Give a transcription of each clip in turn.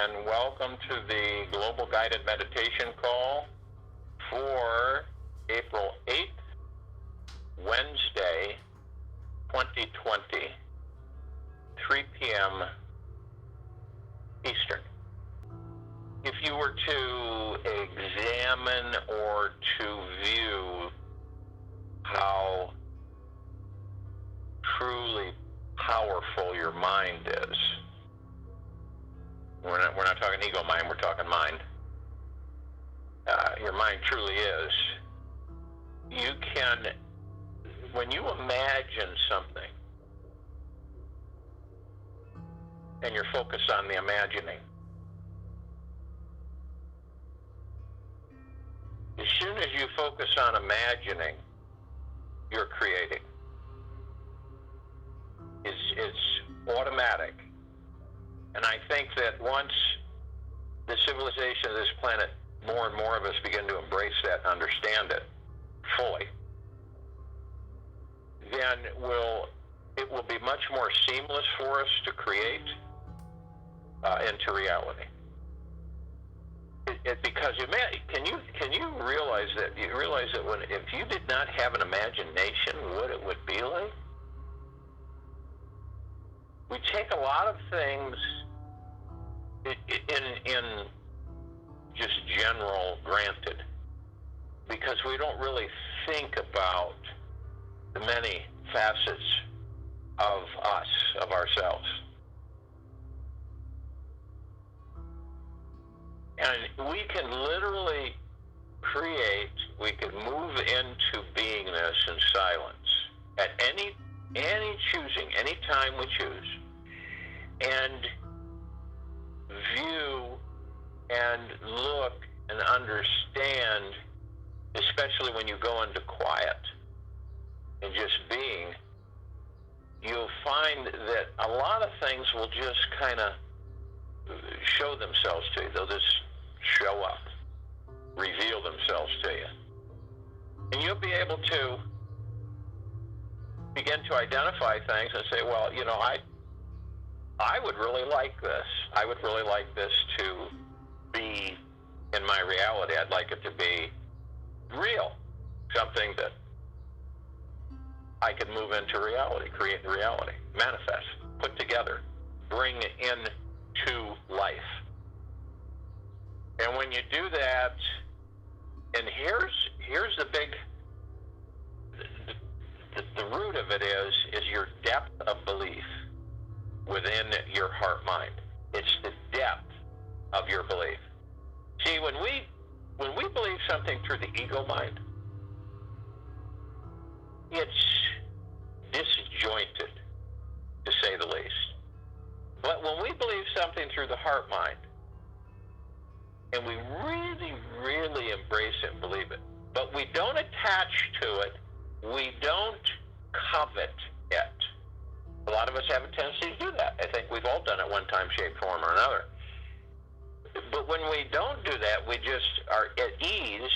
and welcome to the Global Guided Meditation Call for April 8th, Wednesday, 2020, 3 p.m. Eastern. If you were to examine or to view how truly powerful your mind is, we're not talking ego mind, we're talking mind. Your mind truly is. You can, when you imagine something, and you're focused on the imagining, as soon as you focus on imagining, you're creating. It's automatic. And I think that once the civilization of this planet, more and more of us begin to embrace that and understand it fully, then it will be much more seamless for us to create into reality. Because can you realize that? You realize that if you did not have an imagination, what it would be like? We take a lot of things in just general granted, because we don't really think about the many facets of us, of ourselves. And we can literally create, we can move into beingness in silence at any choosing, any time we choose, and view and look and understand, especially when you go into quiet and just being, you'll find that a lot of things will just kind of show themselves to you. They'll just show up, reveal themselves to you. And you'll be able to begin to identify things and say, well, you know, I would really like this. I would really like this to be in my reality. I'd like it to be real, something that I can move into reality, create reality, manifest, put together, bring into life. And when you do that, and here's the big, the root of it is your depth of belief within your heart mind. It's the depth of your belief. See, when we believe something through the ego mind, it's disjointed, to say the least. But when we believe something through the heart mind, and we really, really embrace it and believe it, but we don't attach to it, we don't covet it. A lot of us have a tendency to do that. I think we've all done it one time, shape, form, or another. But when we don't do that, we just are at ease,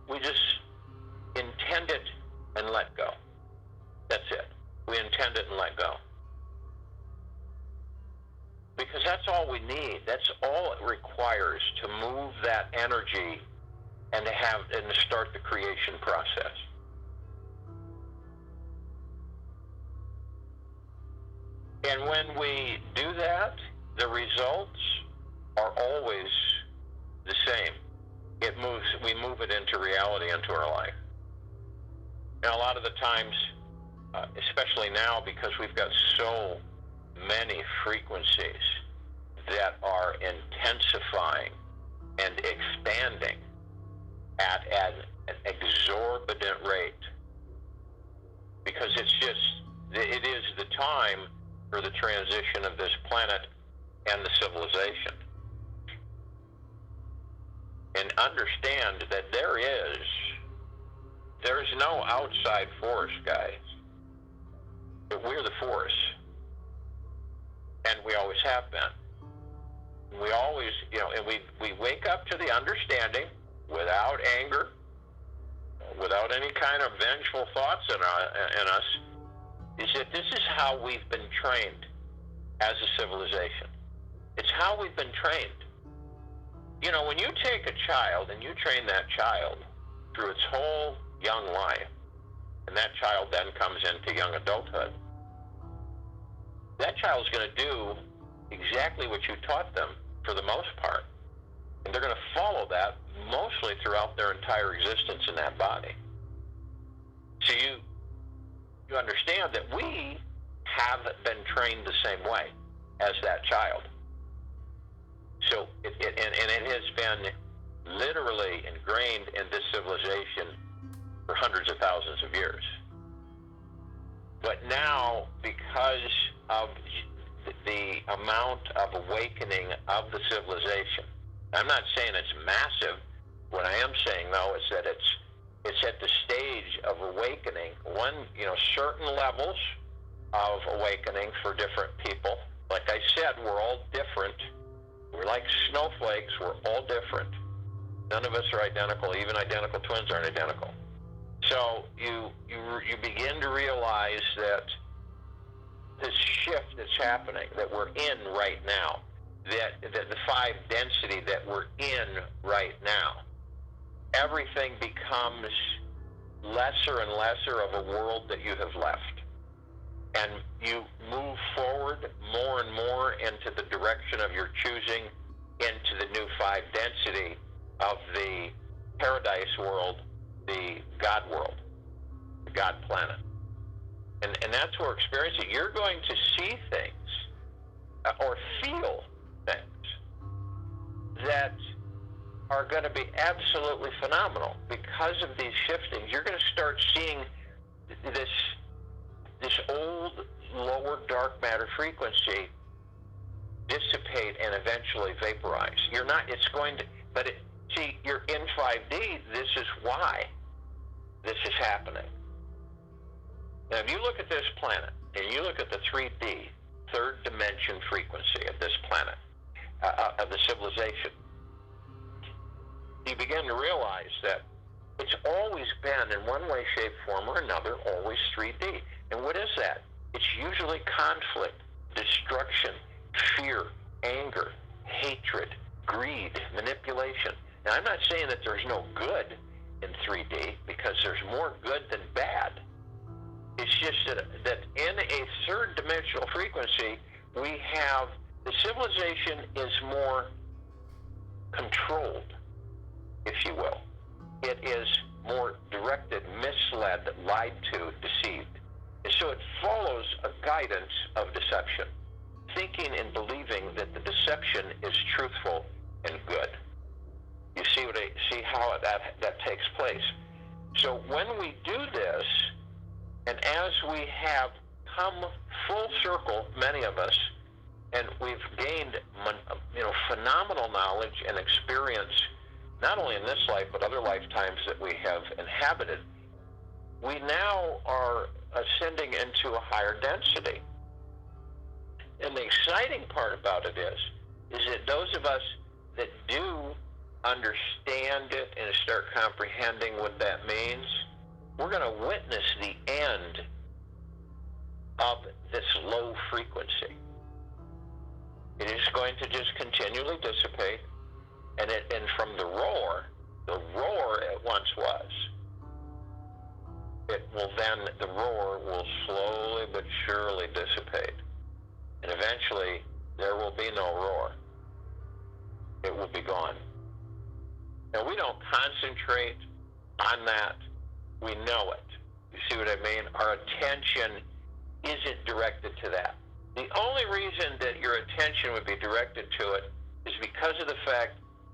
we just intend it and let go. That's it. We intend it and let go. Because that's all we need. That's all it requires to move that energy and to start the creation process. And when we do that, the results are always the same. We move it into reality, into our life. Now, a lot of the times, especially now, because we've got so many frequencies that are intensifying and expanding at an exorbitant rate, because it is the time for the transition of this planet and the civilization. And understand that there's no outside force, guys. We're the force. And we always have been. We always, and we wake up to the understanding without anger, without any kind of vengeful thoughts in us, is that this is how we've been trained as a civilization. It's how we've been trained. You know, when you take a child and you train that child through its whole young life, and that child then comes into young adulthood, that child's going to do exactly what you taught them for the most part. And they're going to follow that mostly throughout their entire existence in that body. So you understand that we have been trained the same way as that child. So it has been literally ingrained in this civilization for hundreds of thousands of years. But now, because of the amount of awakening of the civilization, I'm not saying it's massive. What I am saying, though, is that it's at the stage of awakening. Certain levels of awakening for different people. Like I said, we're all different. We're like snowflakes. We're all different. None of us are identical. Even identical twins aren't identical. So you begin to realize that this shift that's happening, that we're in right now, that the 5 density that we're in right now, everything becomes lesser and lesser of a world that you have left. And you move forward more and more into the direction of your choosing, into the new 5 density of the paradise world, the God world, the God planet. And that's what we're experiencing. You're going to see things or feel things that are going to be absolutely phenomenal because of these shiftings. You're going to start seeing this old lower dark matter frequency dissipate and eventually vaporize. You're in 5D, this is why this is happening. Now, if you look at this planet, and you look at the 3D, third dimension frequency of this planet, of the civilization, you begin to realize that it's always been, in one way, shape, form, or another, always 3D. And what is that? It's usually conflict, destruction, fear, anger, hatred, greed, manipulation. Now, I'm not saying that there's no good in 3D, because there's more good than bad. It's just that in a third dimensional frequency, we have, the civilization is more controlled, if you will. It is more directed, misled, lied to, deceived. And so it follows a guidance of deception, thinking and believing that the deception is truthful and good. You see how that takes place. So when we do this, and as we have come full circle, many of us, and we've gained phenomenal knowledge and experience, not only in this life, but other lifetimes that we have inhabited, we now are ascending into a higher density. And the exciting part about it is that those of us that do understand it and start comprehending what that means, we're going to witness the end of this low frequency. It is going to just continually dissipate, and from the roar it once was, the roar will slowly but surely dissipate, and eventually there will be no roar. It will be gone. Now, we don't concentrate on that. We know it. You see what I mean? Our attention isn't directed to that. The only reason that your attention would be directed to it is because of the fact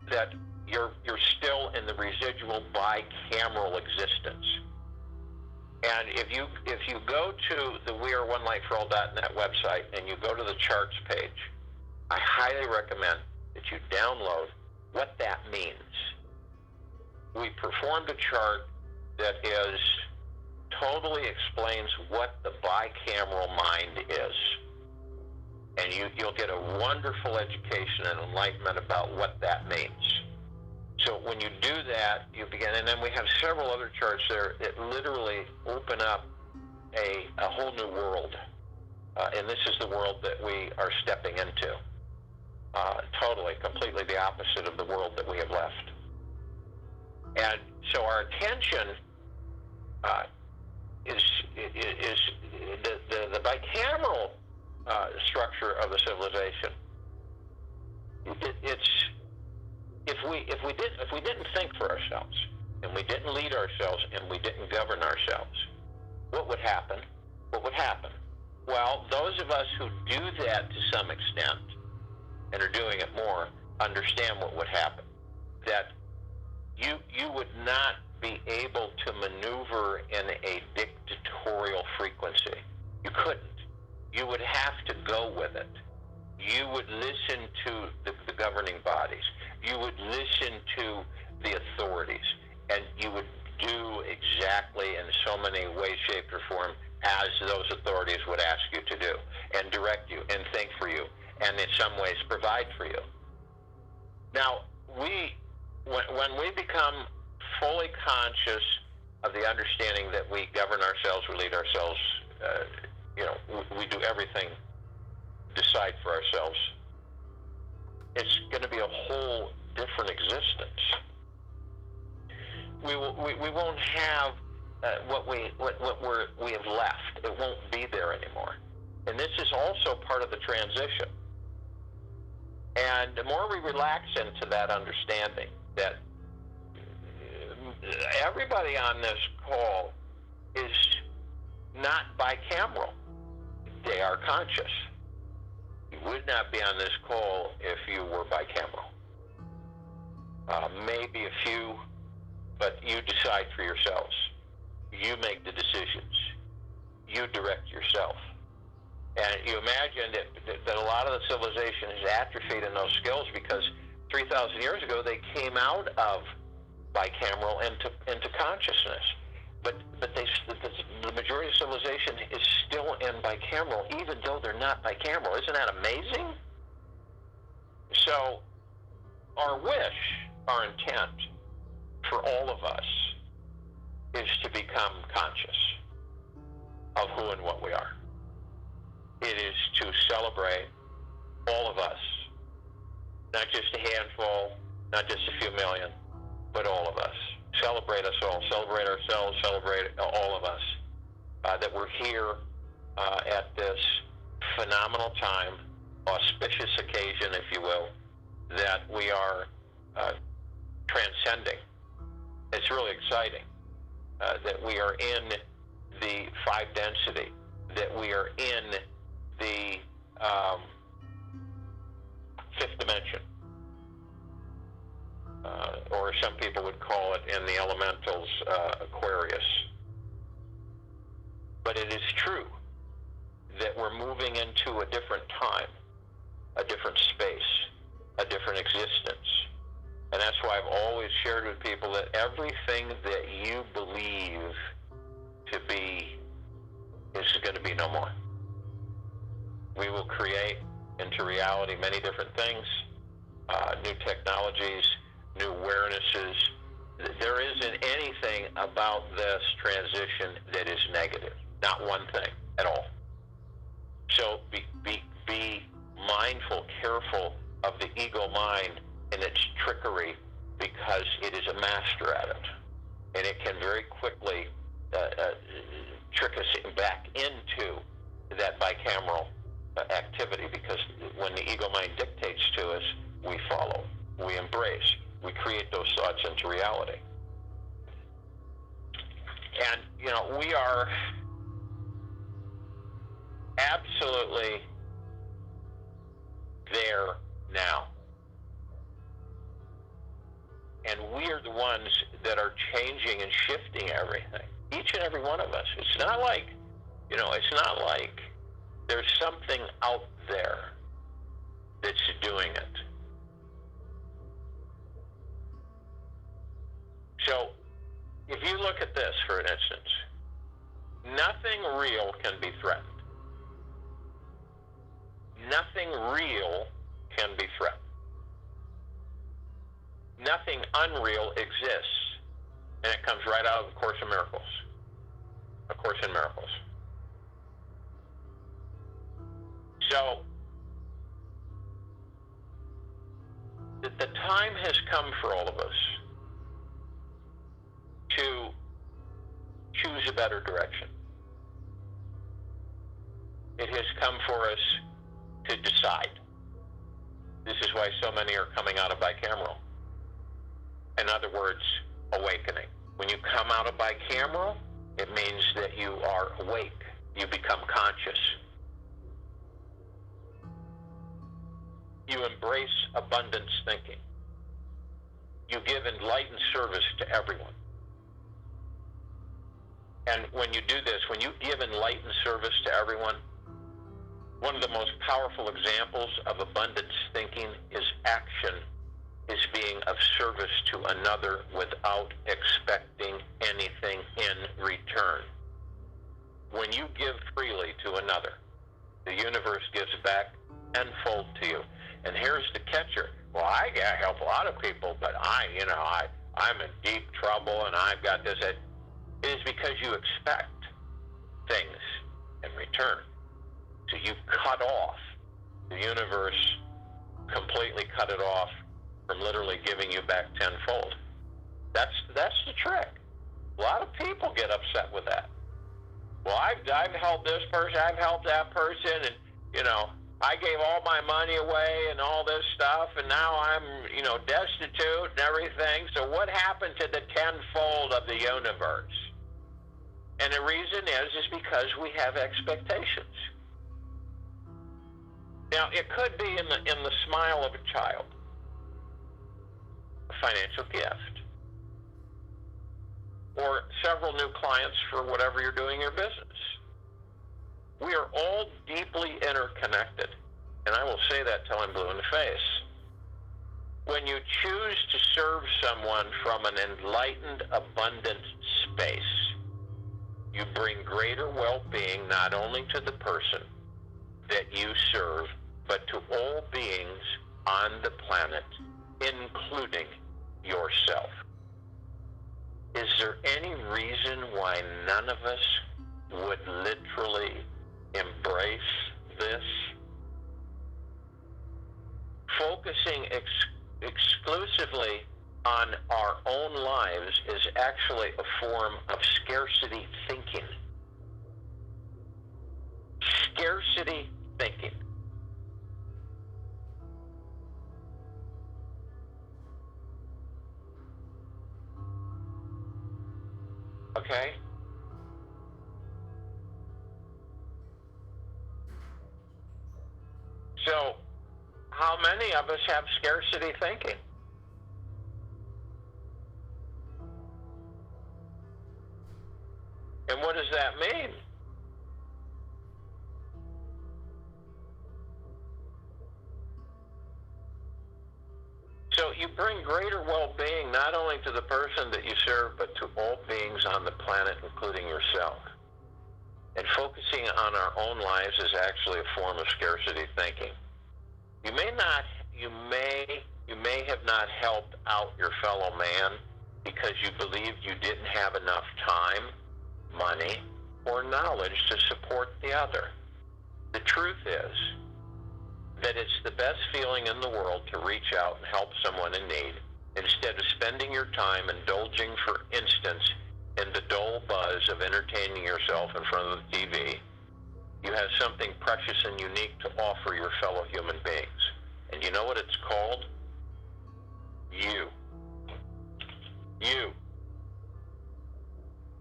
that you're still in the residual bicameral existence. And if you go to the weareonelightforall.net website and you go to the charts page, I highly recommend that you download what that means. We performed a chart that totally explains what the bicameral mind is. And you'll get a wonderful education and enlightenment about what that means. So when you do that, you begin, and then we have several other charts there that literally open up a whole new world. And this is the world that we are stepping into. totally, completely the opposite of the world that we have left. And so our attention is the bicameral structure of the civilization. It's if we didn't think for ourselves, and we didn't lead ourselves, and we didn't govern ourselves, what would happen? What would happen? Well, those of us who do that to some extent and are doing it more understand what would happen. That you would not be able to maneuver in a dictatorial frequency. You couldn't. You would have to go with it. You would listen to the governing bodies. You would listen to the authorities. And you would do exactly in so many ways, shape, or form as those authorities would ask you to do, and direct you, and think for you, and in some ways provide for you. Now, when we become fully conscious of the understanding that we govern ourselves, we lead ourselves, we do everything, decide for ourselves, it's going to be a whole different existence. We won't have what we have left. It won't be there anymore. And this is also part of the transition. And the more we relax into that understanding that everybody on this call is not bicameral. They are conscious. You would not be on this call if you were bicameral. Maybe a few, but you decide for yourselves. You make the decisions. You direct yourself. And you imagine that a lot of the civilization has atrophied in those skills because 3,000 years ago they came out of bicameral into consciousness. But the majority of civilization is still in bicameral, even though they're not bicameral. Isn't that amazing? So our wish, our intent for all of us is to become conscious of who and what we are. It is to celebrate all of us, not just a handful, not just a few million, but all of us. Celebrate us all, celebrate ourselves, celebrate all of us, that we're here at this phenomenal time, auspicious occasion, if you will, that we are transcending. It's really exciting that we are in the five density, that we are in the fifth dimension, or some people would call it in the elementals Aquarius. But it is true that we're moving into a different time, a different space, a different existence. And that's why I've always shared with people that everything that you believe to be is going to be no more. We will create into reality many different things, new technologies, new awarenesses. There isn't anything about this transition that is negative. Not one thing at all. So be mindful, careful of the ego mind and its trickery, because it is a master at it. And it can very quickly trick us back into that bicameral activity, because when the ego mind dictates to us, we follow, we embrace, we create those thoughts into reality. And, we are absolutely there now. And we are the ones that are changing and shifting everything. Each and every one of us. It's not like, there's something out there that's doing it. So, if you look at this, for an instance, nothing real can be threatened. Nothing real can be threatened. Nothing unreal exists. And it comes right out of the Course in Miracles. A Course in Miracles. So, that the time has come for all of us to choose a better direction. It has come for us to decide. This is why so many are coming out of bicameral. In other words, awakening. When you come out of bicameral, it means that you are awake. You become conscious. You embrace abundance thinking. You give enlightened service to everyone. And when you do this, when you give enlightened service to everyone, one of the most powerful examples of abundance thinking is action, is being of service to another without expecting anything in return. When you give freely to another, the universe gives back tenfold to you. And here's the catcher. Well, I help a lot of people, but I'm in deep trouble and I've got this. It is because you expect things in return. So you cut off. The universe completely cut it off from literally giving you back tenfold. That's the trick. A lot of people get upset with that. Well, I've helped this person, I've helped that person, and I gave all my money away and all this stuff, and now I'm destitute and everything. So what happened to the tenfold of the universe? And the reason is because we have expectations. Now, it could be in the smile of a child, a financial gift, or several new clients for whatever you're doing in your business. We are all deeply interconnected, and I will say that till I'm blue in the face. When you choose to serve someone from an enlightened, abundant space, you bring greater well-being not only to the person that you serve, but to all beings on the planet, including yourself. Is there any reason why none of us would literally embrace this? Focusing exclusively on our own lives is actually a form of scarcity thinking. Scarcity thinking. Okay? So, how many of us have scarcity thinking? And what does that mean? So you bring greater well-being not only to the person that you serve, but to all beings on the planet, including yourself. And focusing on our own lives is actually a form of scarcity thinking. You may have not helped out your fellow man because you believed you didn't have enough time, money, or knowledge to support the other. The truth is that it's the best feeling in the world to reach out and help someone in need, instead of spending your time indulging, for instance, in the dull buzz of entertaining yourself in front of the TV. You have something precious and unique to offer your fellow human beings. And you know what it's called? You. You.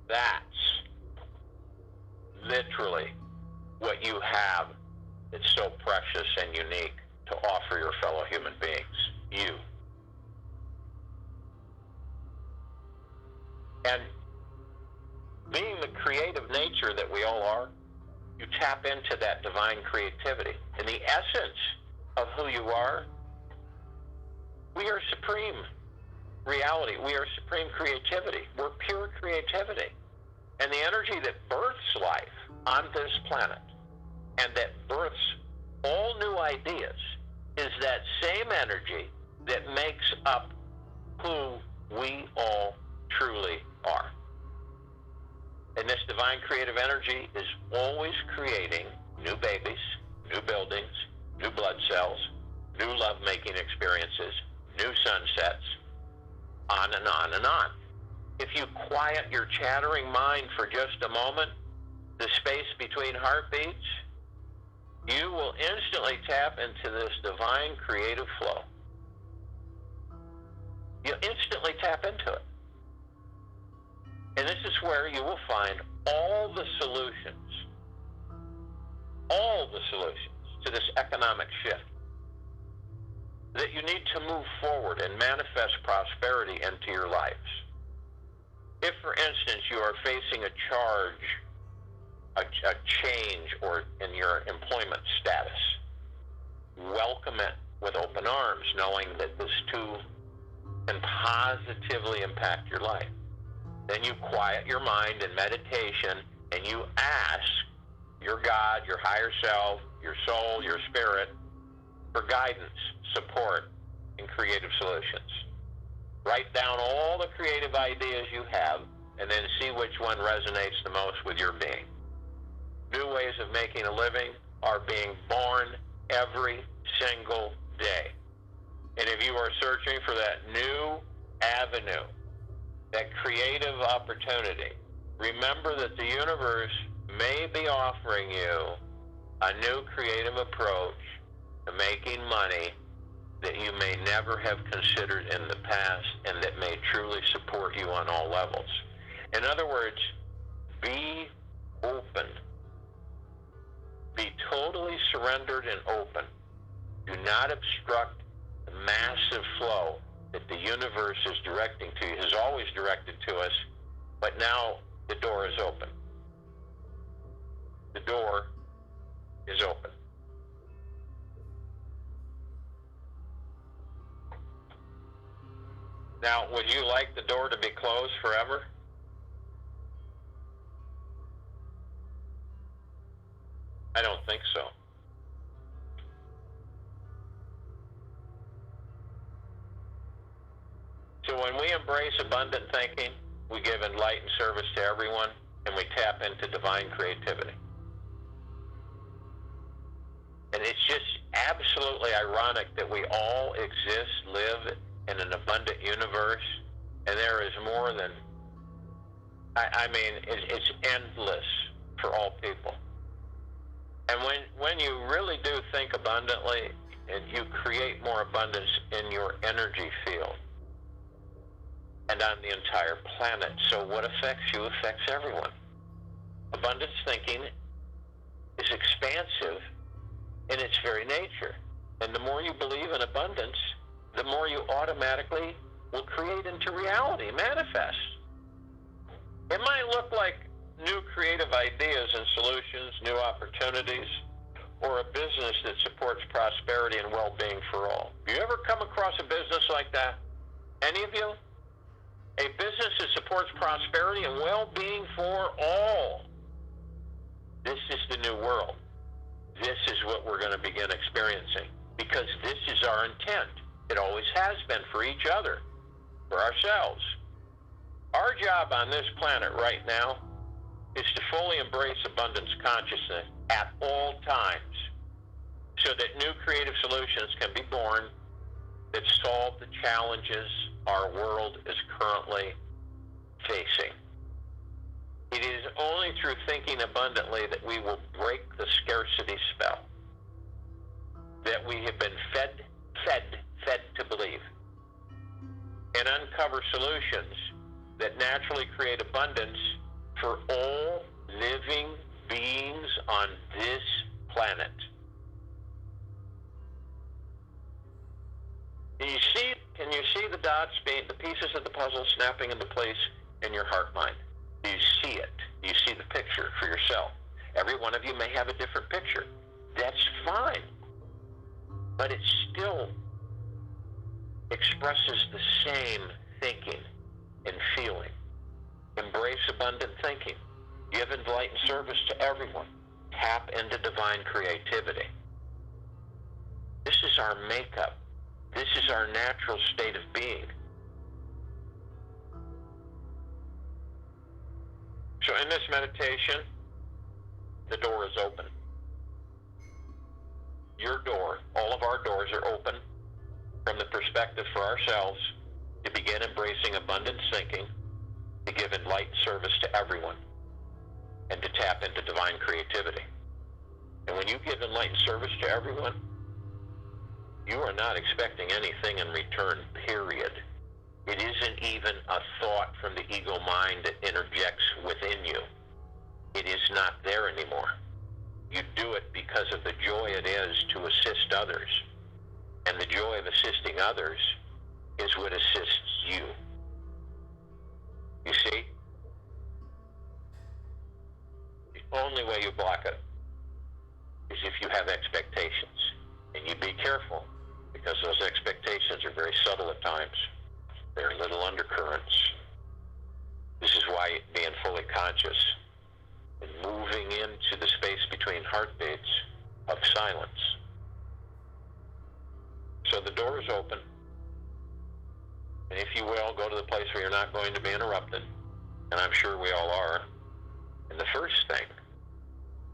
That's literally what you have that's so precious and unique to offer your fellow human beings. You. And being the creative nature that we all are, you tap into that divine creativity. In the essence of who you are, we are supreme reality. We are supreme creativity. We're pure creativity. And the energy that births life on this planet and that births all new ideas is that same energy that makes up who we all truly are. And this divine creative energy is always creating new babies, new buildings, new blood cells, new love-making experiences, new sunsets, on and on and on. If you quiet your chattering mind for just a moment, the space between heartbeats, you will instantly tap into this divine creative flow. You'll instantly tap into it. And this is where you will find all the solutions to this economic shift that you need to move forward and manifest prosperity into your lives. If, for instance, you are facing a charge, a change or in your employment status, welcome it with open arms, knowing that this too can positively impact your life. Then you quiet your mind in meditation and you ask your God, your higher self, your soul, your spirit for guidance, support, and creative solutions. Write down all the creative ideas you have and then see which one resonates the most with your being. New ways of making a living are being born every single day. And if you are searching for that new avenue, that creative opportunity, remember that the universe may be offering you a new creative approach to making money that you may never have considered in the past and that may truly support you on all levels. In other words, be open. Be totally surrendered and open. Do not obstruct the massive flow that the universe is directing to you, has always directed to us, but now the door is open. The door is open. Now, would you like the door to be closed forever? I don't think so. So when we embrace abundant thinking, we give enlightened service to everyone, and we tap into divine creativity. And it's just absolutely ironic that we all exist, live in an abundant universe, and there is more than, it's endless for all people. And when you really do think abundantly, and you create more abundance in your energy field and on the entire planet. So what affects you affects everyone. Abundance thinking is expansive in its very nature. And the more you believe in abundance, the more you automatically will create into reality, manifest. It might look like new creative ideas and solutions, new opportunities, or a business that supports prosperity and well-being for all. You ever come across a business like that? Any of you? A business that supports prosperity and well-being for all. This is the new world. This is what we're going to begin experiencing, because this is our intent. It always has been for each other, for ourselves. Our job on this planet right now is to fully embrace abundance consciousness at all times so that new creative solutions can be born that solve the challenges our world is currently facing. It is only through thinking abundantly that we will break the scarcity spell that we have been fed to believe, and uncover solutions that naturally create abundance for all living beings on this planet. Can you see the dots, the pieces of the puzzle snapping into place in your heart mind? Do you see it? Do you see the picture for yourself? Every one of you may have a different picture. That's fine. But it still expresses the same thinking and feeling. Embrace abundant thinking. Give enlightened service to everyone. Tap into divine creativity. This is our makeup. This is our natural state of being. So in this meditation, the door is open. Your door, all of our doors are open from the perspective for ourselves to begin embracing abundance thinking, to give enlightened service to everyone, and to tap into divine creativity. And when you give enlightened service to everyone, you are not expecting anything in return, period. It isn't even a thought from the ego mind that interjects within you. It is not there anymore. You do it because of the joy it is to assist others. And the joy of assisting others is what assists you. You see? The only way you block it is if you have expectations. And you be careful, because those expectations are very subtle at times. They're little undercurrents. This is why being fully conscious and moving into the space between heartbeats of silence. So the door is open. And if you will, go to the place where you're not going to be interrupted. And I'm sure we all are. And the first thing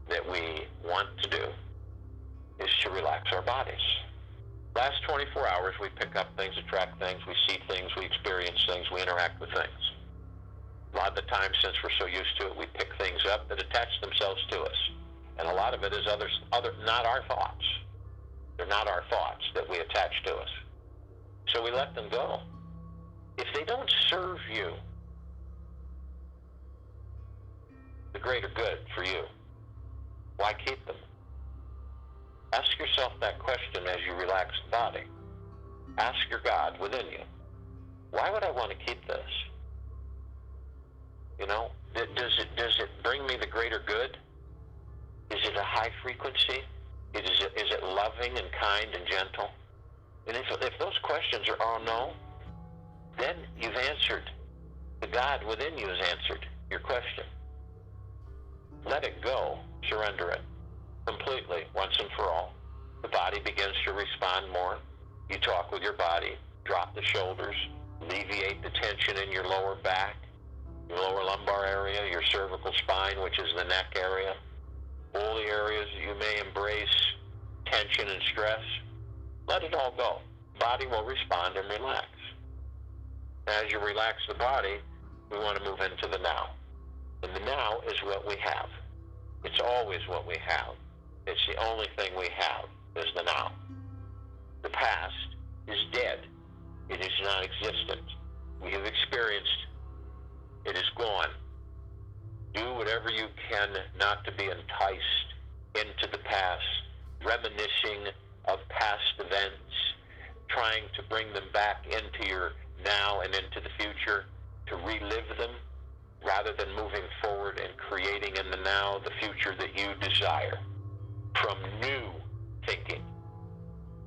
that we want to do is to relax our bodies. Last 24 hours, we pick up things, attract things, we see things, we experience things, we interact with things. A lot of the time, since we're so used to it, we pick things up that attach themselves to us. And a lot of it is not our thoughts. They're not our thoughts that we attach to us. So we let them go. If they don't serve you, the greater good for you, why keep them? Ask yourself that question as you relax the body. Ask your God within you, why would I want to keep this? You know, does it bring me the greater good? Is it a high frequency? Is it loving and kind and gentle? And if those questions are oh no, then you've answered. The God within you has answered your question. Let it go. Surrender it completely, once and for all. The body begins to respond more. You talk with your body. Drop the shoulders. Alleviate the tension in your lower back, your lower lumbar area, your cervical spine, which is the neck area. All the areas you may embrace tension and stress. Let it all go. Body will respond and relax. As you relax the body, we want to move into the now. And the now is what we have. It's always what we have. It's the only thing we have is the now. The past is dead. It is non-existent. We have experienced. It is gone. Do whatever you can not to be enticed into the past, reminiscing of past events, trying to bring them back into your now and into the future, to relive them, rather than moving forward and creating in the now the future that you desire from new thinking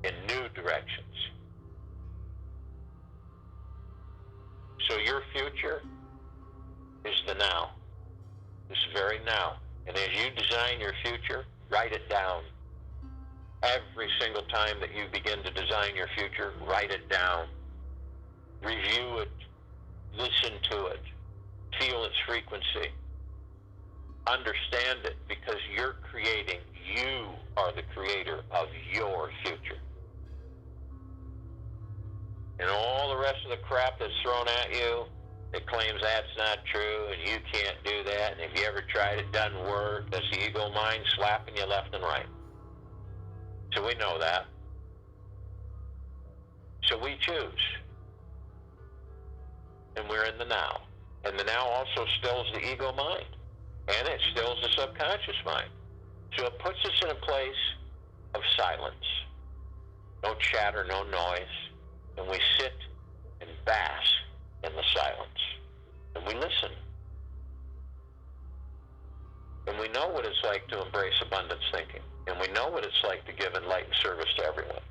in new directions. So your future is the now, this very now. And as you design your future, write it down. Every single time that you begin to design your future, write it down. Review it. Listen to it. Feel its frequency. Understand it, because you're creating. You are the creator of your future. And all the rest of the crap that's thrown at you that claims that's not true and you can't do that, and if you ever tried it, doesn't work, that's the ego mind slapping you left and right. So we know that. So we choose. And we're in the now. And the now also stills the ego mind. And it stills the subconscious mind. So it puts us in a place of silence. No chatter, no noise. And we sit and bask in the silence. And we listen. And we know what it's like to embrace abundance thinking. And we know what it's like to give enlightened service to everyone.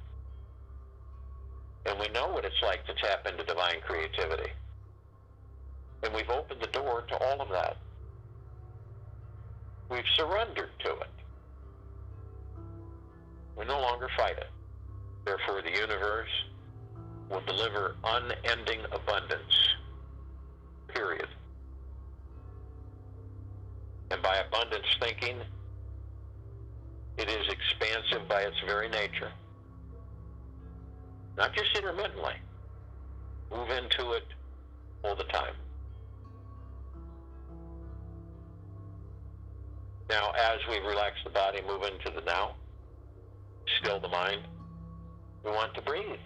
And we know what it's like to tap into divine creativity. And we've opened the door to all of that. We've surrendered to it. We no longer fight it. Therefore, the universe will deliver unending abundance. Period. And by abundance thinking, it is expansive by its very nature. not just intermittently. Move into it all the time. Now, as we relax the body, move into the now, still the mind, we want to breathe.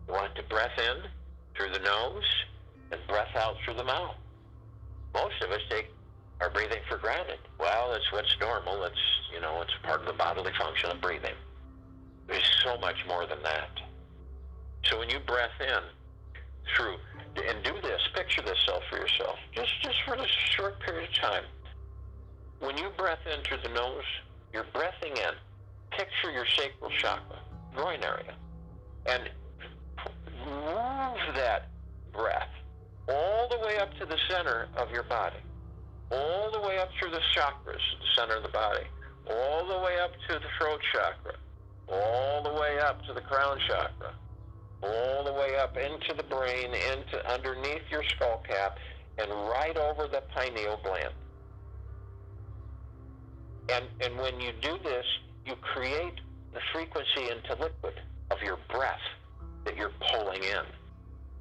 We want to breath in through the nose and breath out through the mouth. Most of us take our breathing for granted. Well, that's what's normal. It's part of the bodily function of breathing. There's so much more than that. So when you breath in through, and do this, picture this for yourself, just for this short period of time. When you breath in through the nose, you're breathing in. Picture your sacral chakra, groin area, and move that breath all the way up to the center of your body, all the way up through the chakras, the center of the body, all the way up to the throat chakra, all the way up to the crown chakra, all the way up into the brain, into underneath your skull cap, and right over the pineal gland. And when you do this, you create the frequency into liquid of your breath that you're pulling in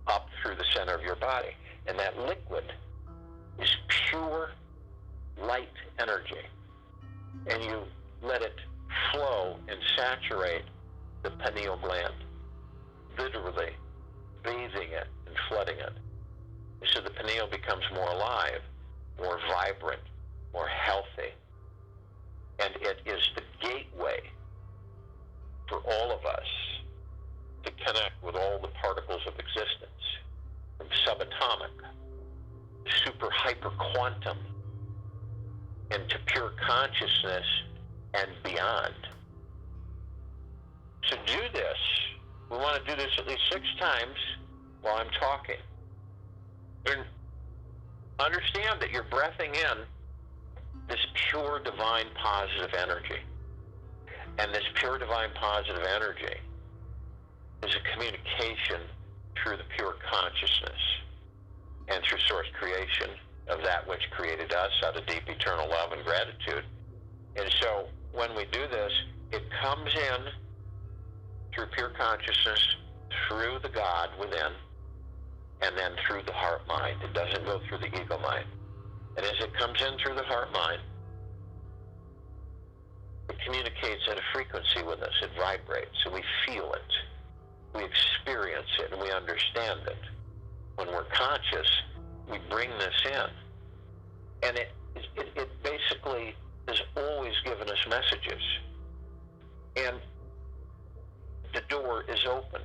up through the center of your body. And that liquid is pure light energy. And you let it flow and saturate the pineal gland, literally bathing it and flooding it. So the pineal becomes more alive, more vibrant, more healthy. And it is the gateway for all of us to connect with all the particles of existence, from subatomic, super hyper quantum, into pure consciousness and beyond. So do this. We want to do this at least 6 times while I'm talking. And understand that you're breathing in this pure divine positive energy. And this pure divine positive energy is a communication through the pure consciousness and through source creation of that which created us out of deep eternal love and gratitude. And so when we do this, it comes in through pure consciousness, through the God within, and then through the heart mind. It doesn't go through the ego mind. And as it comes in through the heart mind, it communicates at a frequency with us. It vibrates, and we feel it. We experience it, and we understand it. When we're conscious, we bring this in. And it basically has always given us messages. And the door is open.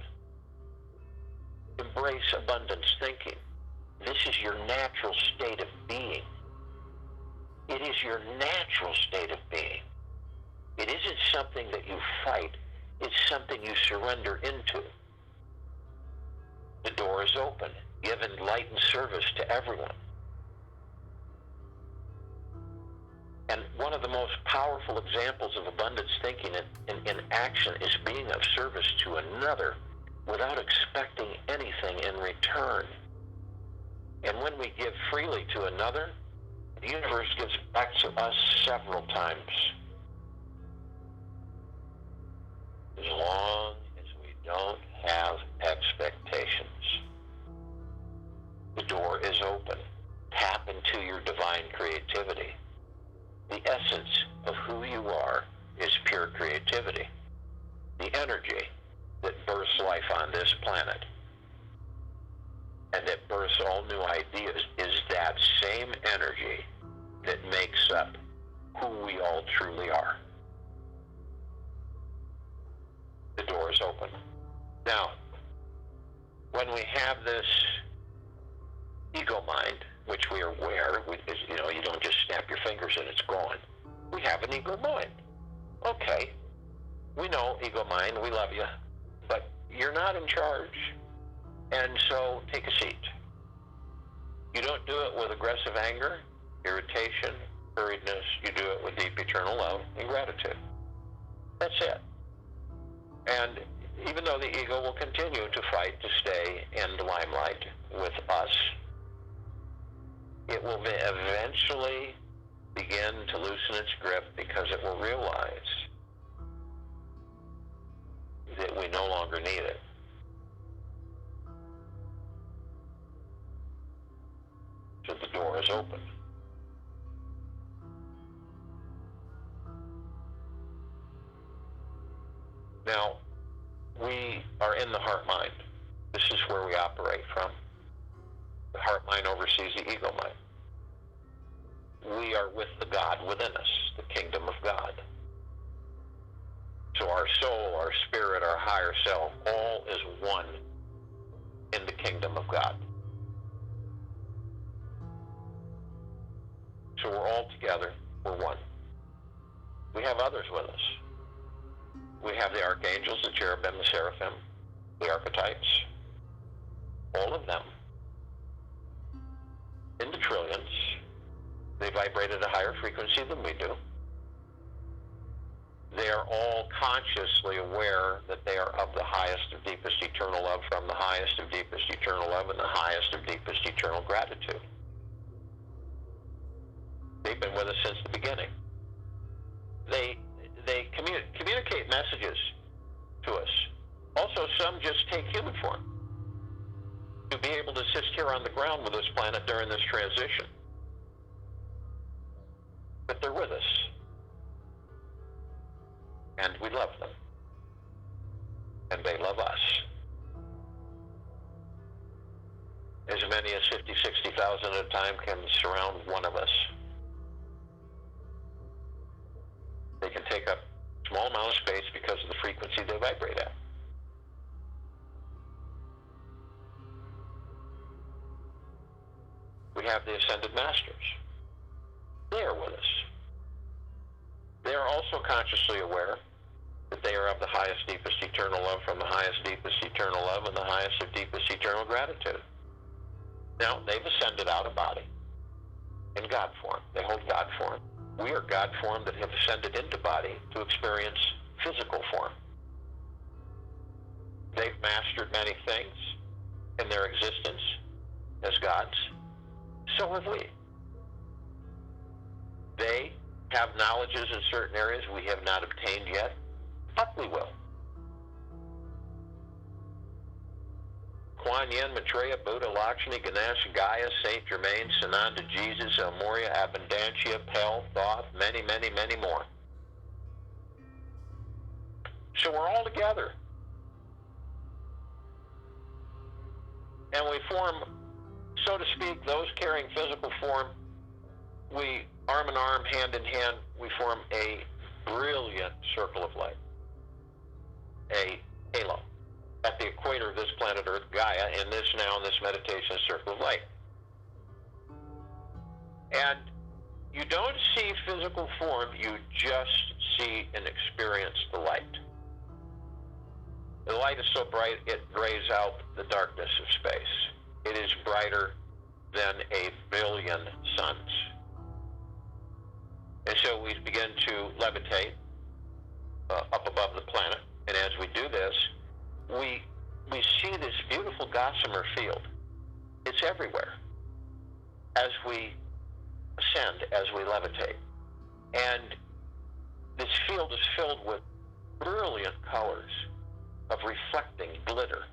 Embrace abundance thinking. This is your natural state of being. It is your natural state of being. It isn't something that you fight. It's something you surrender into. The door is open. Give enlightened service to everyone. And one of the most powerful examples of abundance thinking in action is being of service to another without expecting anything in return. And when we give freely to another, the universe gives back to us several times. As long as we don't have expectations. The door is open. Tap into your divine creativity. The essence of who you are is pure creativity. The energy that births life on this planet and that births all new ideas is that same energy that makes up who we all truly are. The door is open. Now, when we have this ego mind, which we are aware, you don't just snap your fingers and it's gone. We have an ego mind. Okay, we know, ego mind, we love you, but you're not in charge. And so take a seat. You don't do it with aggressive anger, irritation, hurriedness. You do it with deep eternal love and gratitude. That's it. And even though the ego will continue to fight to stay in the limelight with us, it will eventually begin to loosen its grip because it will realize that we no longer need it. is open. Now, we are in the heart-mind. This is where we operate from. The heart-mind oversees the ego-mind. We are with the God within us, the kingdom of God. So our soul, our spirit, our higher self, all is one in the kingdom of God. So we're all together, we're one. We have others with us. We have the archangels, the cherubim, the seraphim, the archetypes, all of them. In the trillions, they vibrate at a higher frequency than we do. They are all consciously aware that they are of the highest of deepest eternal love, from the highest of deepest eternal love, and the highest of deepest eternal gratitude. They've been with us since the beginning. They communicate messages to us. Also, some just take human form to be able to assist here on the ground with this planet during this transition. But they're with us. And we love them. And they love us. As many as 50, 60,000 at a time can surround one of us. They can take up a small amount of space because of the frequency they vibrate at. We have the Ascended Masters. They are with us. They are also consciously aware that they are of the highest, deepest eternal love, from the highest, deepest eternal love, and the highest of deepest eternal gratitude. Now, they've ascended out of body in God form. They hold God form. We are God form that have ascended into body to experience physical form. They've mastered many things in their existence as gods. So have we. They have knowledges in certain areas we have not obtained yet, but we will. Kuan Yin, Maitreya, Buddha, Lakshmi, Ganesh, Gaia, Saint Germain, Sananda, Jesus, El Morya, Abundantia, Pel, Thoth, many, many, many more. So we're all together. And we form, so to speak, those carrying physical form, we, arm in arm, hand in hand, we form a brilliant circle of light, a halo, at the equator of this planet Earth, Gaia, in this meditation circle of light. And you don't see physical form, you just see and experience the light. The light is so bright, it brays out the darkness of space. It is brighter than 1 billion suns. And so we begin to levitate up above the planet. And as we do this, we see this beautiful gossamer field. It's everywhere as we ascend, as we levitate. And this field is filled with brilliant colors of reflecting glitter.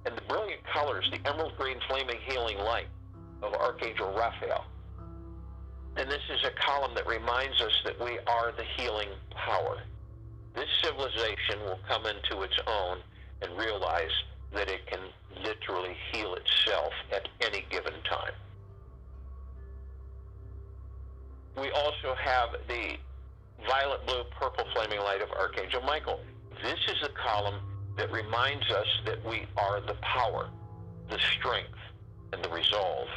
And the brilliant colors, the emerald green flaming healing light of Archangel Raphael. And this is a column that reminds us that we are the healing power. This civilization will come into its own and realize that it can literally heal itself at any given time. We also have the violet, blue, purple flaming light of Archangel Michael. This is a column that reminds us that we are the power, the strength, and the resolve.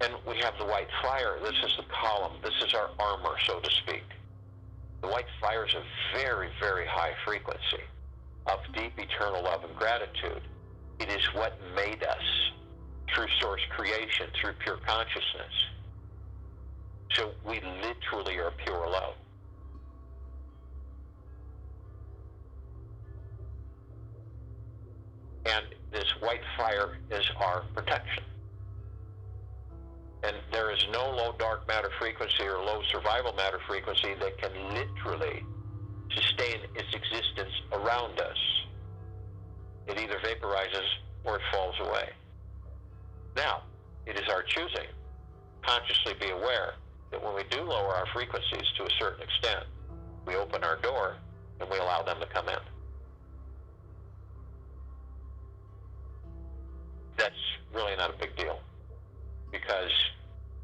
And we have the white fire. This is the column. This is our armor, so to speak. The white fire is a very, very high frequency of deep eternal love and gratitude. It is what made us through source creation, through pure consciousness. So we literally are pure love. And this white fire is our protection. And there is no low dark matter frequency or low survival matter frequency that can literally sustain its existence around us. It either vaporizes or it falls away. Now, It is our choosing. Consciously be aware that when we do lower our frequencies to a certain extent, we open our door and we allow them to come in. That's really not a big deal, because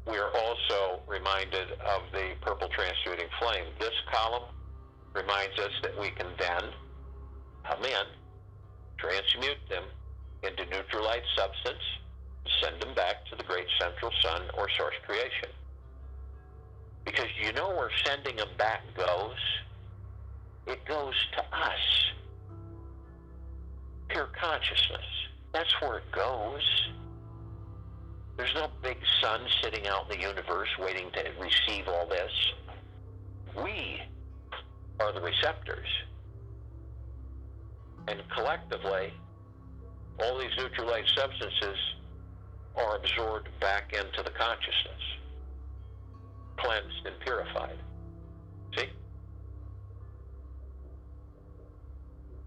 we are also reminded of the purple transmuting flame. This column reminds us that we can then come in, transmute them into neutral light substance, send them back to the great central sun or source creation. Because you know where sending them back goes? It goes to us. Pure consciousness. That's where it goes. There's no big sun sitting out in the universe waiting to receive all this. We are the receptors. And collectively, all these neutral light substances are absorbed back into the consciousness, cleansed and purified. See?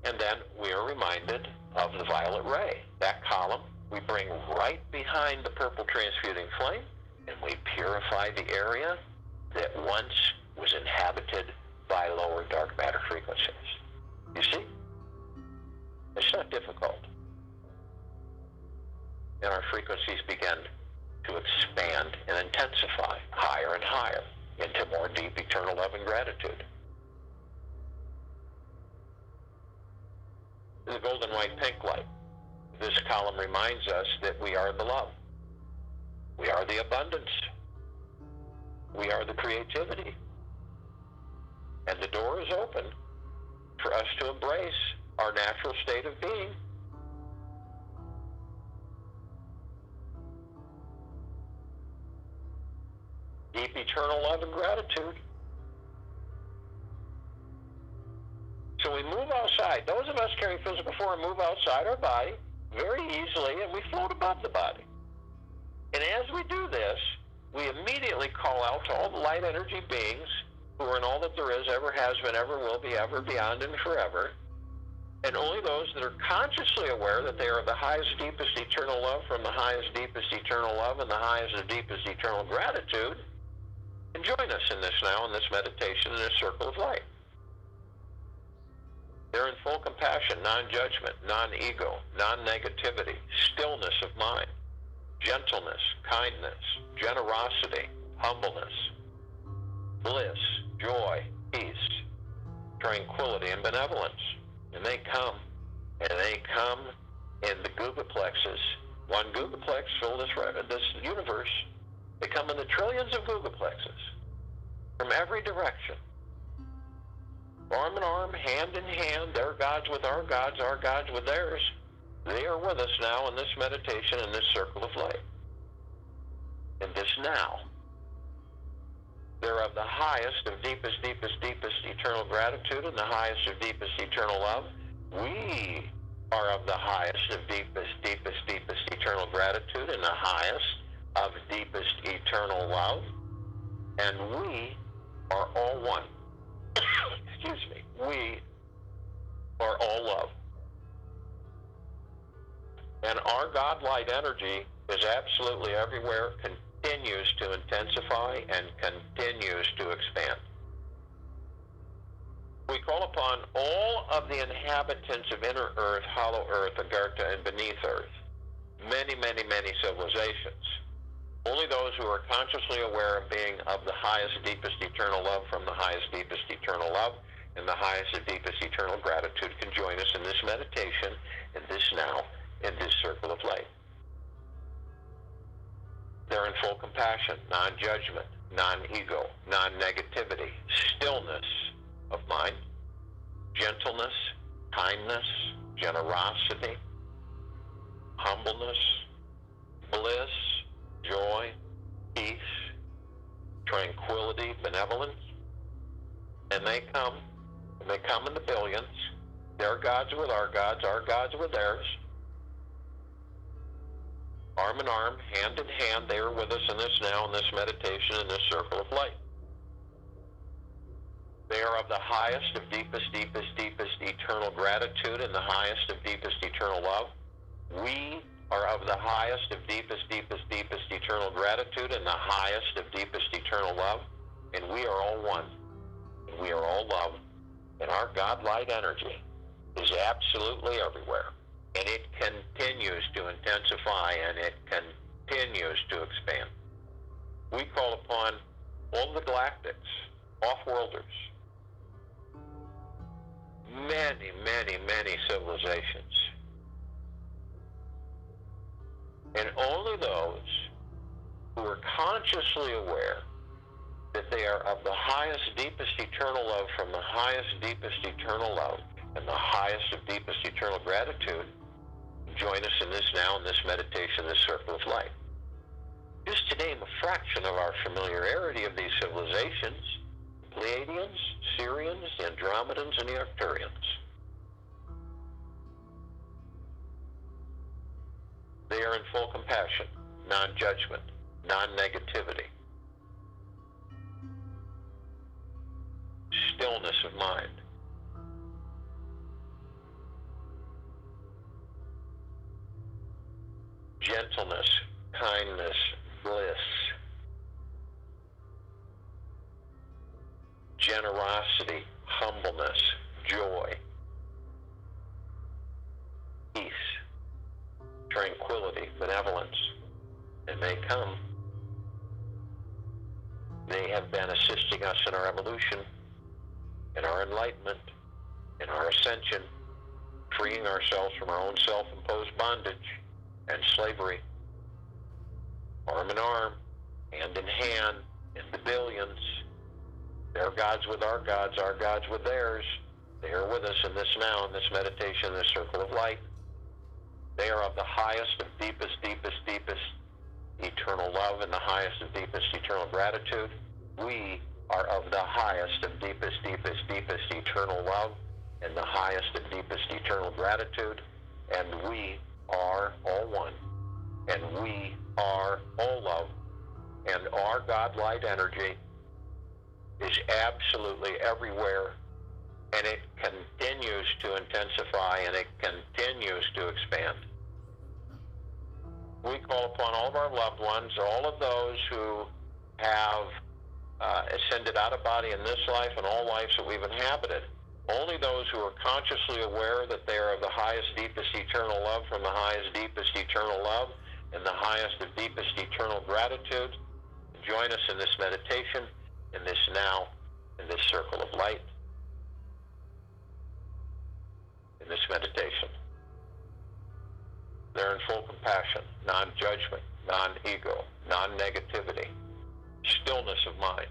And then we are reminded of the violet ray. That column we bring right behind the purple transmuting flame, and we purify the area that once was inhabited by lower dark matter frequencies. You see? It's not difficult. And our frequencies begin to expand and intensify higher and higher into more deep eternal love and gratitude. The golden white pink light. This column reminds us that we are the love. We are the abundance. We are the creativity. And the door is open for us to embrace our natural state of being. Deep eternal love and gratitude. So we move outside. Those of us carrying physical form move outside our body very easily, and we float above the body. And as we do this, we immediately call out to all the light energy beings who are in all that there is, ever has been, ever will be, ever, beyond, and forever. And only those that are consciously aware that they are the highest, deepest eternal love from the highest, deepest eternal love and the highest and deepest eternal gratitude can join us in this now, in this meditation, in this circle of light. They're in full compassion, non-judgment, non-ego, non-negativity, stillness of mind, gentleness, kindness, generosity, humbleness, bliss, joy, peace, tranquility, and benevolence. And they come in the googleplexes. One googleplex filled this universe. They come in the trillions of googleplexes from every direction. Arm in arm, hand in hand, their gods with our gods with theirs. They are with us now in this meditation, in this circle of light. In this now. They're of the highest of deepest, deepest, deepest eternal gratitude and the highest of deepest eternal love. We are of the highest of deepest, deepest, deepest eternal gratitude and the highest of deepest eternal love. And we are all one. Excuse me. We are all love. And our God light energy is absolutely everywhere, continues to intensify and continues to expand. We call upon all of the inhabitants of inner earth, hollow earth, Agartha, and beneath earth, many, many, many civilizations. Only those who are consciously aware of being of the highest, deepest eternal love from the highest, deepest eternal love and the highest and deepest eternal gratitude can join us in this meditation, in this now, in this circle of light. They're in full compassion, non-judgment, non-ego, non-negativity, stillness of mind, gentleness, kindness, generosity, humbleness, bliss, joy, peace, tranquility, benevolence. And they come in the billions. Their gods with our gods with theirs. Arm in arm, hand in hand, they are with us in this now, in this meditation, in this circle of light. They are of the highest of deepest, deepest, deepest eternal gratitude and the highest of deepest eternal love. We are of the highest of deepest, deepest, deepest eternal gratitude and the highest of deepest eternal love. And we are all one. And we are all love. And our God-light energy is absolutely everywhere. And it continues to intensify, and it continues to expand. We call upon all the galactics, off-worlders, many, many, many civilizations. And only those who are consciously aware that they are of the highest, deepest eternal love from the highest, deepest eternal love and the highest of deepest eternal gratitude join us in this now, in this meditation, this circle of light. Just to name a fraction of our familiarity of these civilizations, the Pleiadians, Sirians, the Andromedans, and the Arcturians. They are in full compassion, non-judgment, non-negativity, stillness of mind. Gentleness, kindness, bliss, generosity, humbleness, joy, peace, tranquility, benevolence. And they come. They have been assisting us in our evolution, in our enlightenment, in our ascension, freeing ourselves from our own self-imposed bondage and slavery, arm in arm, hand in hand, in the billions. Their gods with our gods with theirs. They are with us in this now, in this meditation, in this circle of light. They are of the highest of deepest, deepest, deepest eternal love and the highest of deepest eternal gratitude. We are of the highest of deepest, deepest, deepest eternal love and the highest of deepest eternal gratitude. And we are all one, and we are all love, and our God-light energy is absolutely everywhere, and it continues to intensify, and it continues to expand. We call upon all of our loved ones, all of those who have ascended out of body in this life and all lives that we've inhabited. Only those who are consciously aware that they are of the highest, deepest eternal love from the highest, deepest eternal love and the highest of deepest eternal gratitude join us in this meditation, in this now, in this circle of light, in this meditation. They're in full compassion, non-judgment, non-ego, non-negativity, stillness of mind,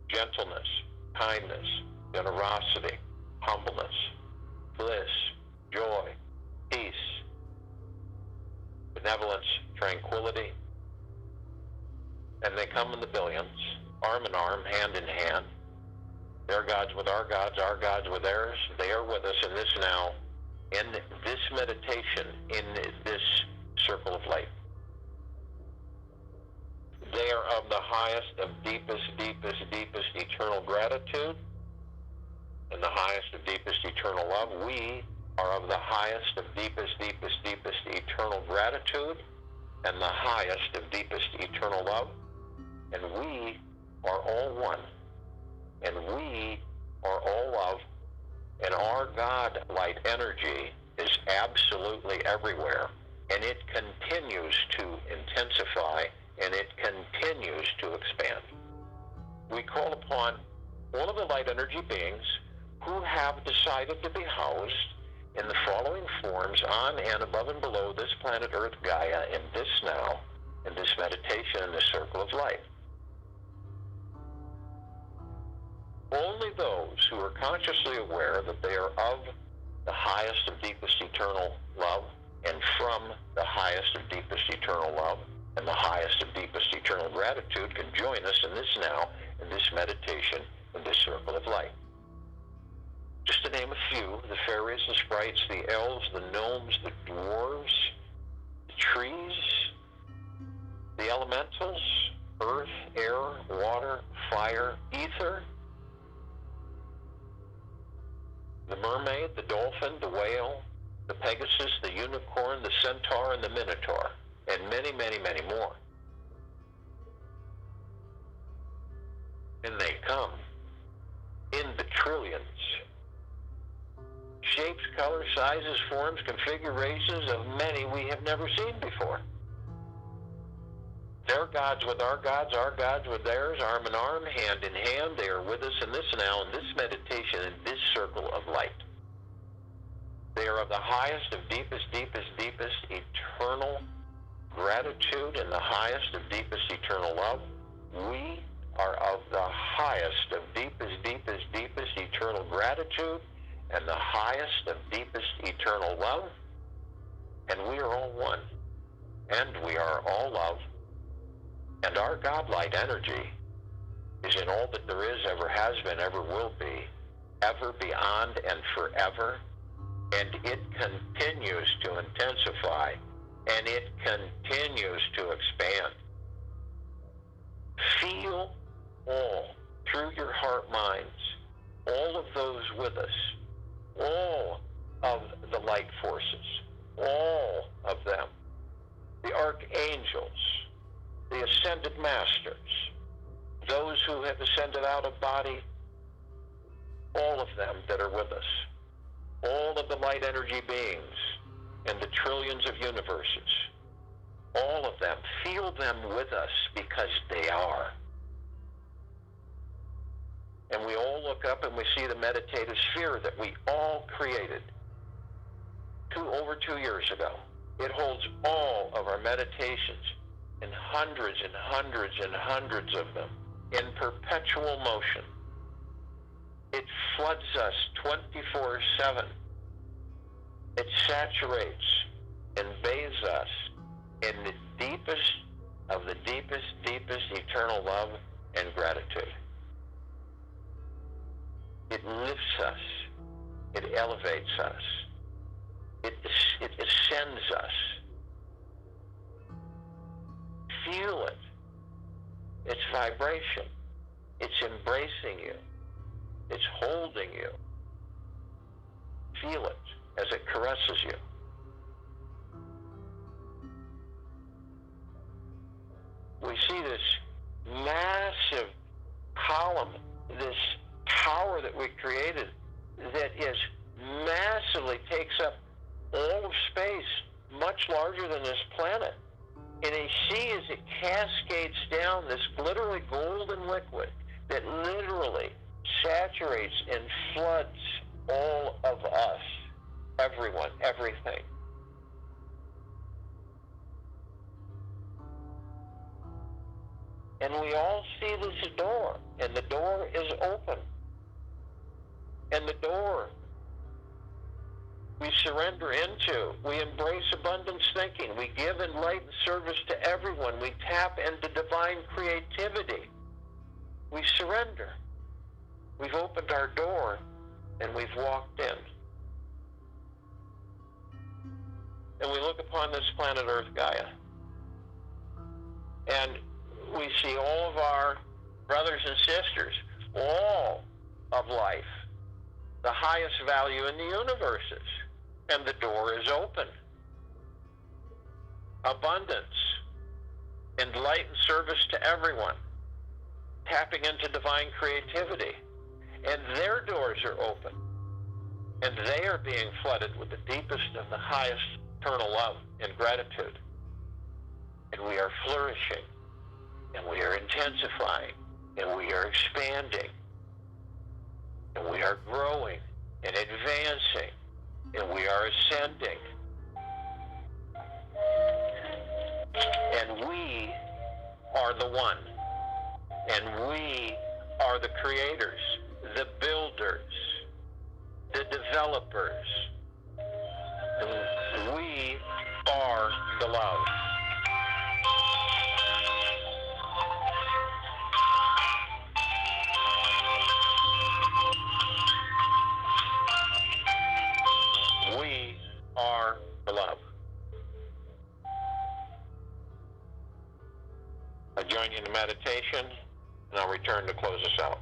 gentleness, kindness, generosity, humbleness, bliss, joy, peace, benevolence, tranquility. And they come in the billions, arm in arm, hand in hand. Their gods with our gods with theirs. They are with us in this now, in this meditation, in this circle of light. They are of the highest of deepest, deepest, deepest eternal gratitude and the highest of deepest eternal love. We are of the highest of deepest, deepest, deepest eternal gratitude and the highest of deepest eternal love. And we are all one. And we are all love. And our God-light energy is absolutely everywhere. And it continues to intensify, and it continues to expand. We call upon all of the light energy beings who have decided to be housed in the following forms on and above and below this planet Earth Gaia in this now, in this meditation, in this circle of light. Only those who are consciously aware that they are of the highest of deepest eternal love and from the highest of deepest eternal love and the highest of deepest eternal gratitude can join us in this now, in this meditation, in this circle of light. Just to name a few, the fairies, the sprites, the elves, the gnomes, the dwarves, the trees, the elementals, earth, air, water, fire, ether, the mermaid, the dolphin, the whale, the pegasus, the unicorn, the centaur, and the minotaur, and many, many, many more. come in the trillions. Shapes, colors, sizes, forms, configurations of many we have never seen before. Their gods with our gods with theirs, arm in arm, hand in hand. They are with us in this now, in this meditation, in this circle of light. They are of the highest, of deepest, deepest, deepest eternal gratitude and the highest of deepest eternal love. We are of the highest of deepest, deepest, deepest eternal gratitude and the highest of deepest eternal love. And we are all one. And we are all love. And our God-light energy is in all that there is, ever has been, ever will be, ever, beyond, and forever. And it continues to intensify, and it continues to expand. Feel all, through your heart minds, all of those with us, all of the light forces, all of them, the archangels, the ascended masters, those who have ascended out of body, all of them that are with us, all of the light energy beings and the trillions of universes, all of them, feel them with us because they are. And we all look up and we see the meditative sphere that we all created over 2 years ago. It holds all of our meditations and hundreds and hundreds and hundreds of them in perpetual motion. It floods us 24/7. It saturates and bathes us in the deepest of the deepest, deepest eternal love and gratitude. It lifts us. It elevates us. It ascends us. Feel it. It's vibration. It's embracing you. It's holding you. Feel it as it caresses you. We see this massive column, this tower that we created that is massively takes up all of space, much larger than this planet. And you see as it cascades down this literally golden liquid that literally saturates and floods all of us, everyone, everything. And we all see this door, and the door is open. And the door we surrender into. We embrace abundance thinking. We give enlightened service to everyone. We tap into divine creativity. We surrender. We've opened our door and we've walked in. And we look upon this planet Earth, Gaia, and we see all of our brothers and sisters, all of life, the highest value in the universes. And the door is open. Abundance, enlightened service to everyone, tapping into divine creativity. And their doors are open. And they are being flooded with the deepest of the highest eternal love and gratitude. And we are flourishing. And we are intensifying. And we are expanding. And we are growing and advancing. And we are ascending. And we are the one. And we are the creators, the builders, the developers. And we are the love. We are the love. I join you in the meditation, and I'll return to close us out.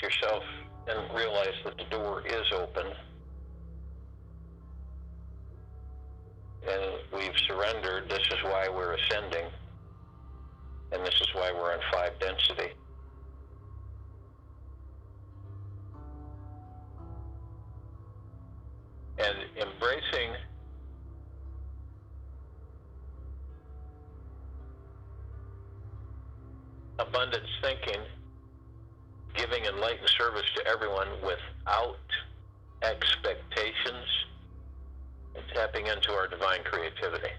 yourself and realize that the door is open, and we've surrendered. This is why we're ascending, and this is why we're in 5 density. And embracing abundance thinking, giving enlightened service to everyone without expectations, and tapping into our divine creativity.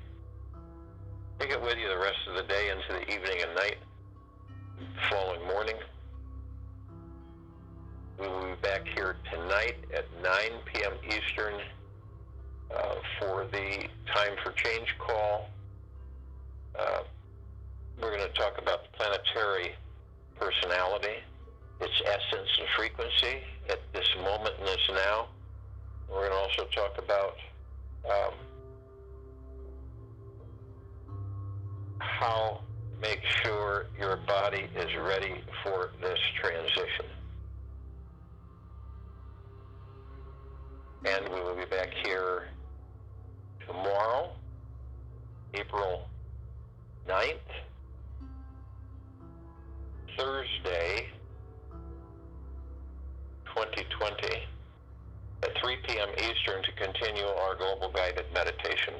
Take it with you the rest of the day into the evening and night. Following morning, we will be back here tonight at 9 p.m. Eastern for the Time for Change call. We're going to talk about the planetary personality, its essence and frequency at this moment and this now. We're going to also talk about how to make sure your body is ready for this transition. And we will be back here tomorrow, April 9th, Thursday, 2020, at 3 p.m. Eastern to continue our global guided meditation.